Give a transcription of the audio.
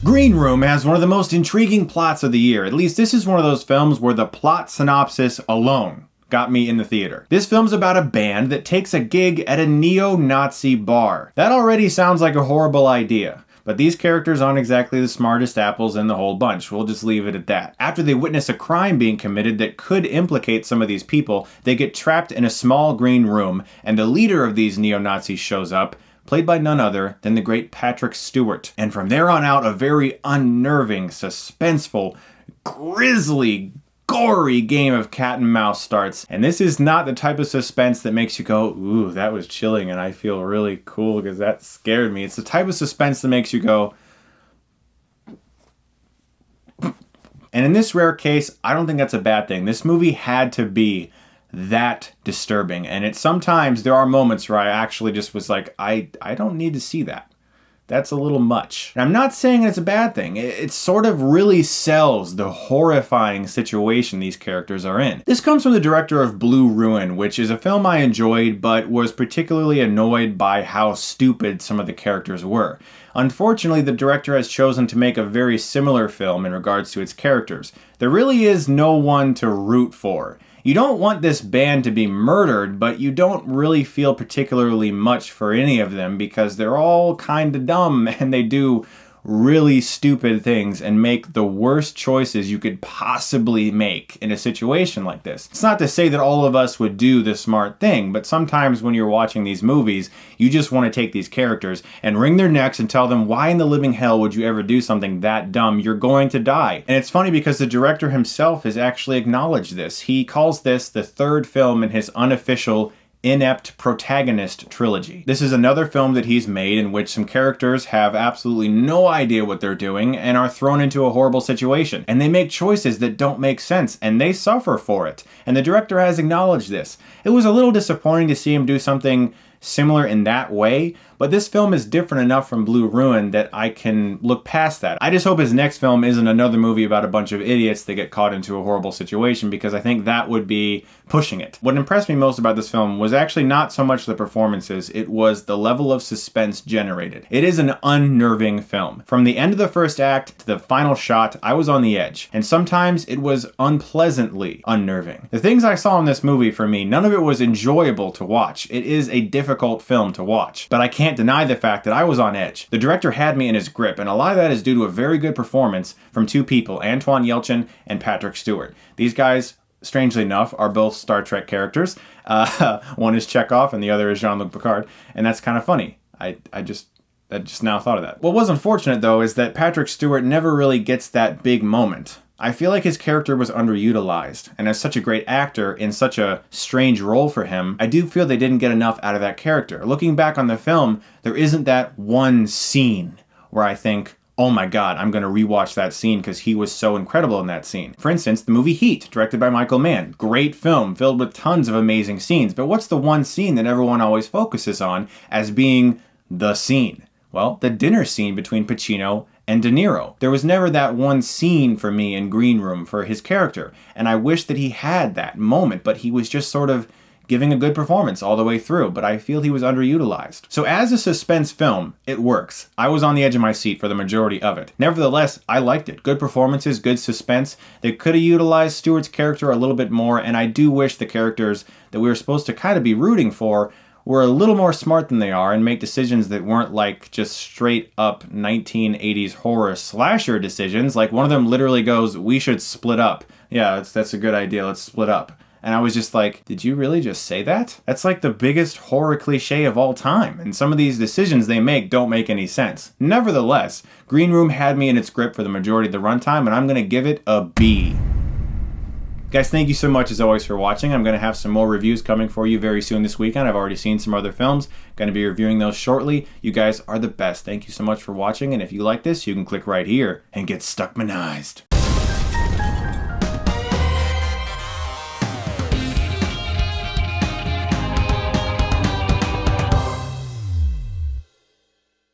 Green Room has one of the most intriguing plots of the year. At least this is one of those films where the plot synopsis alone got me in the theater. This film's about a band that takes a gig at a neo-Nazi bar. That already sounds like a horrible idea. But these characters aren't exactly the smartest apples in the whole bunch. We'll just leave it at that. After they witness a crime being committed that could implicate some of these people, they get trapped in a small green room, and the leader of these neo-Nazis shows up, played by none other than the great Patrick Stewart. And from there on out, a very unnerving, suspenseful, grisly, gory game of cat and mouse starts. And this is not the type of suspense that makes you go, ooh, that was chilling and I feel really cool because that scared me. It's the type of suspense that makes you go, and in this rare case, I don't think that's a bad thing. This movie had to be that disturbing. And sometimes there are moments where I actually just was like, I don't need to see that. That's a little much. And I'm not saying it's a bad thing. It sort of really sells the horrifying situation these characters are in. This comes from the director of Blue Ruin, which is a film I enjoyed, but was particularly annoyed by how stupid some of the characters were. Unfortunately, the director has chosen to make a very similar film in regards to its characters. There really is no one to root for. You don't want this band to be murdered, but you don't really feel particularly much for any of them because they're all kind of dumb and they do really stupid things and make the worst choices you could possibly make in a situation like this. It's not to say that all of us would do the smart thing, but sometimes when you're watching these movies, you just want to take these characters and wring their necks and tell them, why in the living hell would you ever do something that dumb? You're going to die. And it's funny because the director himself has actually acknowledged this. He calls this the third film in his unofficial inept protagonist trilogy. This is another film that he's made in which some characters have absolutely no idea what they're doing and are thrown into a horrible situation. And they make choices that don't make sense and they suffer for it. And the director has acknowledged this. It was a little disappointing to see him do something similar in that way, but this film is different enough from Blue Ruin that I can look past that. I just hope his next film isn't another movie about a bunch of idiots that get caught into a horrible situation, because I think that would be pushing it. What impressed me most about this film was actually not so much the performances, it was the level of suspense generated. It is an unnerving film. From the end of the first act to the final shot, I was on the edge, and sometimes it was unpleasantly unnerving. The things I saw in this movie, for me, none of it was enjoyable to watch. It is a difficult film to watch, but I can't deny the fact that I was on edge. The director had me in his grip, and a lot of that is due to a very good performance from two people, Anton Yelchin and Patrick Stewart. These guys, strangely enough, are both Star Trek characters. One is Chekhov and the other is Jean-Luc Picard, and that's kind of funny. I just now thought of that. What was unfortunate, though, is that Patrick Stewart never really gets that big moment. I feel like his character was underutilized, and as such a great actor in such a strange role for him, I do feel they didn't get enough out of that character. Looking back on the film, there isn't that one scene where I think, oh my god, I'm going to rewatch that scene because he was so incredible in that scene. For instance, the movie Heat, directed by Michael Mann. Great film, filled with tons of amazing scenes, but what's the one scene that everyone always focuses on as being the scene? Well, the dinner scene between Pacino and De Niro. There was never that one scene for me in Green Room for his character, and I wish that he had that moment, but he was just sort of giving a good performance all the way through, but I feel he was underutilized. So as a suspense film, it works. I was on the edge of my seat for the majority of it. Nevertheless, I liked it. Good performances, good suspense. They could have utilized Stewart's character a little bit more, and I do wish the characters that we were supposed to kind of be rooting for were a little more smart than they are and make decisions that weren't like just straight up 1980s horror slasher decisions. Like one of them literally goes, we should split up. Yeah, that's a good idea. Let's split up. And I was just like, did you really just say that? That's like the biggest horror cliche of all time. And some of these decisions they make don't make any sense. Nevertheless, Green Room had me in its grip for the majority of the runtime, and I'm going to give it a B. Guys, thank you so much as always for watching. I'm going to have some more reviews coming for you very soon this weekend. I've already seen some other films. Going to be reviewing those shortly. You guys are the best. Thank you so much for watching. And if you like this, you can click right here and get Stuckmanized.